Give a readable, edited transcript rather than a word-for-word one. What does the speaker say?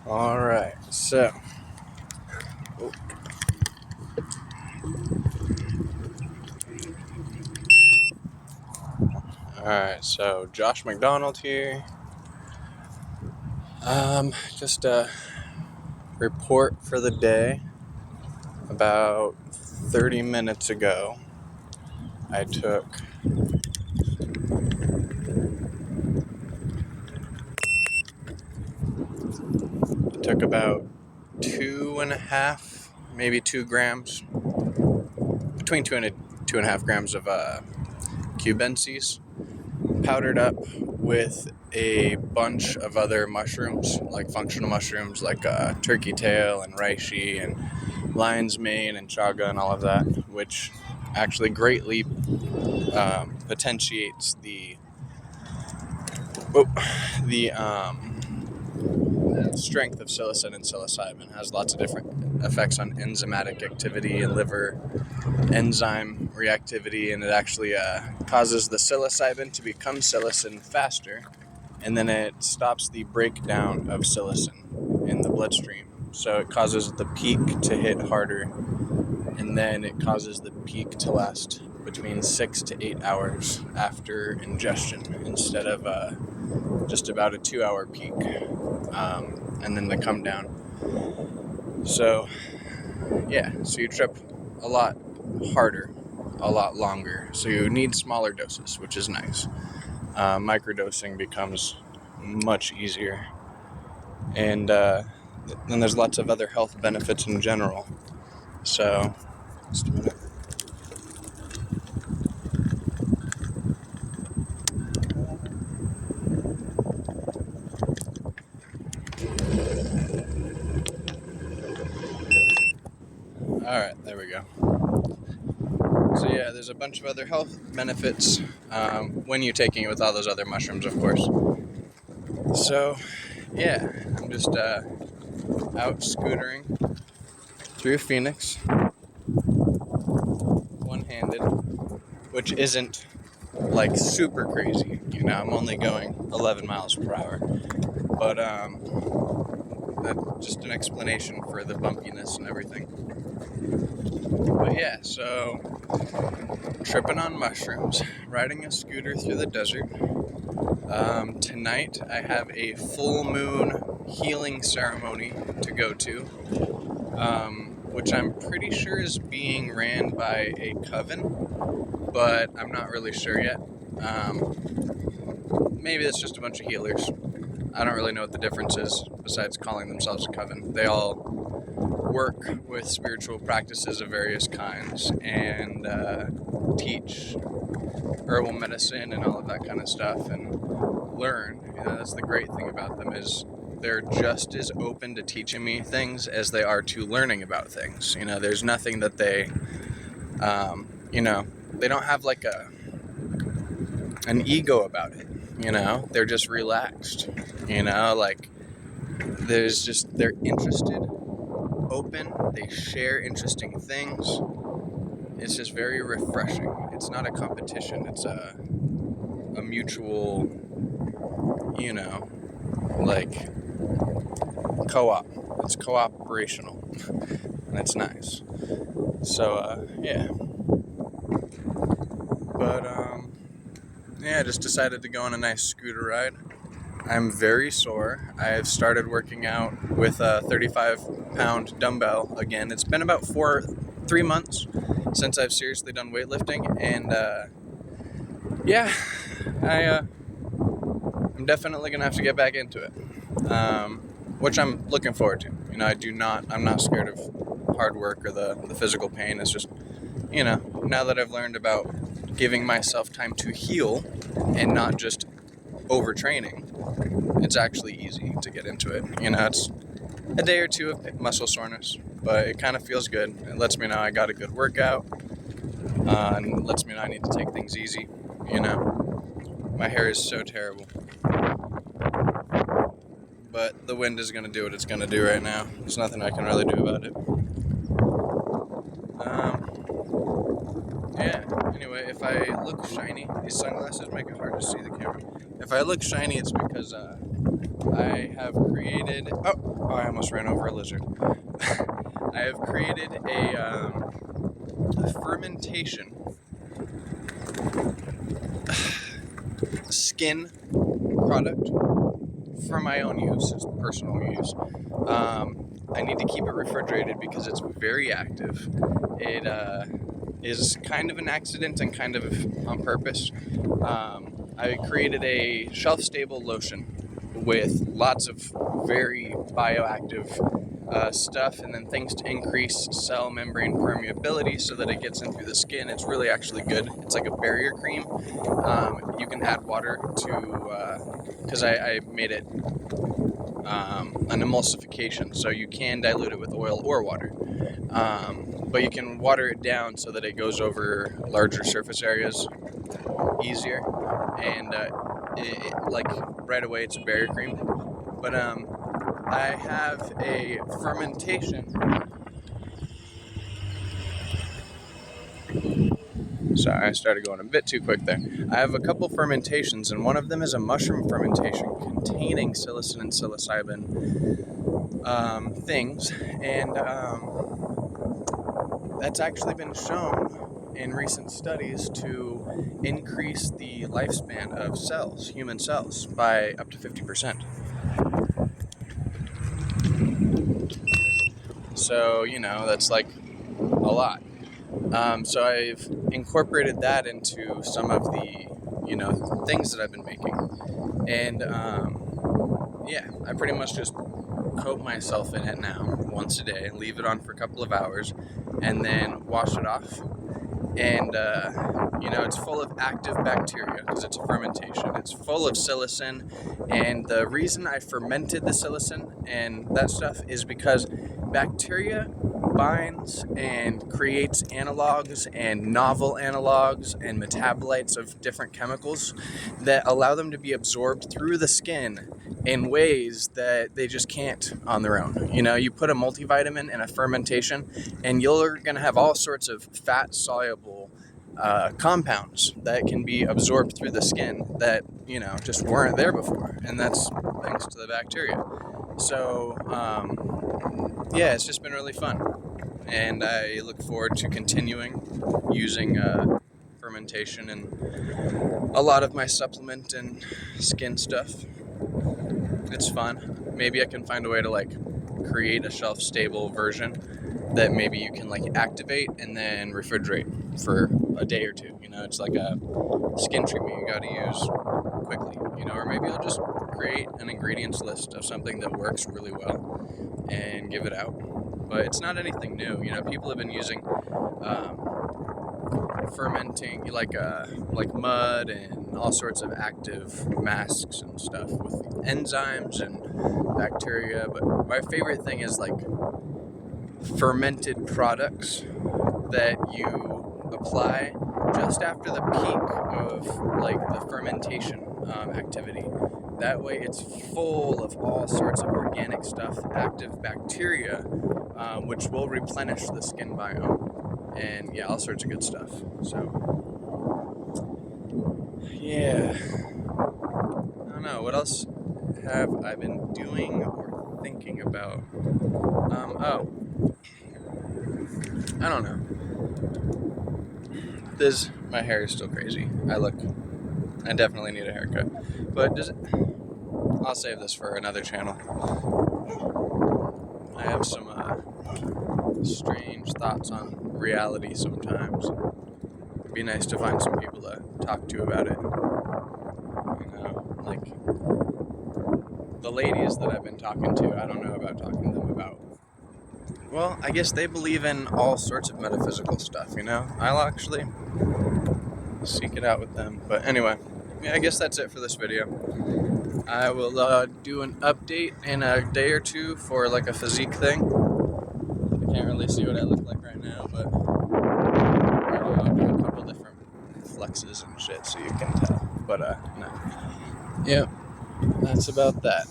All right, so Josh McDonald here. Just a report for the day. About 30 minutes ago, I took about 2.5, maybe 2 grams, between 2.5 grams of cubensis, powdered up with a bunch of other mushrooms, like functional mushrooms, like turkey tail and reishi and lion's mane and chaga and all of that, which actually greatly potentiates the strength of psilocin and psilocybin. It has lots of different effects on enzymatic activity and liver enzyme reactivity, and it actually causes the psilocybin to become psilocin faster, and then it stops the breakdown of psilocin in the bloodstream. So it causes the peak to hit harder, and then it causes the peak to last between 6 to 8 hours after ingestion, instead of just about a 2-hour peak, and then the come down. So you trip a lot harder, a lot longer. So you need smaller doses, which is nice. Microdosing becomes much easier, and then there's lots of other health benefits in general. So, just a minute. All right, there we go. So there's a bunch of other health benefits when you're taking it with all those other mushrooms, of course. So, I'm just out scootering through Phoenix, one-handed, which isn't like super crazy. I'm only going 11 miles per hour, but that's just an explanation for the bumpiness and everything. But so tripping on mushrooms, riding a scooter through the desert. Tonight I have a full moon healing ceremony to go to, which I'm pretty sure is being ran by a coven, but I'm not really sure yet. Maybe it's just a bunch of healers. I don't really know what the difference is besides calling themselves a coven. They all work with spiritual practices of various kinds and teach herbal medicine and all of that kind of stuff and learn. That's the great thing about them, is they're just as open to teaching me things as they are to learning about things. There's nothing that they they don't have like an ego about it. They're just relaxed. They're interested, open, they share interesting things. It's just very refreshing. It's not a competition, it's a mutual, like co-op. It's cooperational, and it's nice. So, But, I just decided to go on a nice scooter ride. I'm very sore. I've started working out with a 35-pound dumbbell again. It's been about 3 months since I've seriously done weightlifting, and I'm definitely gonna have to get back into it, which I'm looking forward to. I'm not scared of hard work or the physical pain. It's just, now that I've learned about giving myself time to heal and not just overtraining, it's actually easy to get into it. It's a day or two of muscle soreness, but it kind of feels good. It lets me know I got a good workout, and lets me know I need to take things easy. My hair is so terrible, but the wind is going to do what it's going to do right now. There's nothing I can really do about it. Anyway, if I look shiny, these sunglasses make it hard to see the camera. If I look shiny, it's because I have created. Oh, I almost ran over a lizard. I have created a fermentation skin product for my own use, personal use. I need to keep it refrigerated because it's very active. It is kind of an accident and kind of on purpose. I created a shelf-stable lotion with lots of very bioactive stuff, and then things to increase cell membrane permeability so that it gets in through the skin. It's really actually good. It's like a barrier cream. You can add water to, because I made it an emulsification, so you can dilute it with oil or water. But you can water it down so that it goes over larger surface areas easier, and like right away it's a barrier cream. But I have a fermentation. Sorry, I started going a bit too quick there. I have a couple fermentations, and one of them is a mushroom fermentation containing psilocin and psilocybin things, and that's actually been shown in recent studies to increase the lifespan of cells, human cells, by up to 50%. So, that's like a lot. So I've incorporated that into some of the, things that I've been making. And, I pretty much just coat myself in it now once a day, leave it on for a couple of hours, and then wash it off. And, it's full of active bacteria because it's a fermentation. It's full of psilocin. And the reason I fermented the psilocin and that stuff is because bacteria binds and creates analogs and novel analogs and metabolites of different chemicals that allow them to be absorbed through the skin in ways that they just can't on their own. You put a multivitamin in a fermentation and you're going to have all sorts of fat soluble compounds that can be absorbed through the skin that just weren't there before, and that's thanks to the bacteria. So it's just been really fun, and I look forward to continuing using fermentation in a lot of my supplement and skin stuff. It's fun. Maybe I can find a way to create a shelf-stable version that maybe you can activate and then refrigerate for a day or two. It's like a skin treatment you got to use quickly. Or maybe I'll just create an ingredients list of something that works really well and give it out. But it's not anything new. People have been using fermenting like mud and all sorts of active masks and stuff with enzymes and bacteria. But my favorite thing is fermented products that you apply just after the peak of the fermentation activity. That way it's full of all sorts of organic stuff, active bacteria, which will replenish the skin biome, and all sorts of good stuff. So I don't know, what else have I been doing or thinking about? I don't know. My hair is still crazy. I definitely need a haircut. But I'll save this for another channel. I have some strange thoughts on reality sometimes. It'd be nice to find some people to talk to about it. The ladies that I've been talking to, I don't know about talking to them about. Well, I guess they believe in all sorts of metaphysical stuff, I'll actually seek it out with them. But anyway, I guess that's it for this video. I will do an update in a day or two for a physique thing. I can't really see what I look like right now, but I'll do a couple different flexes and shit so you can tell. But no. Yep, that's about that.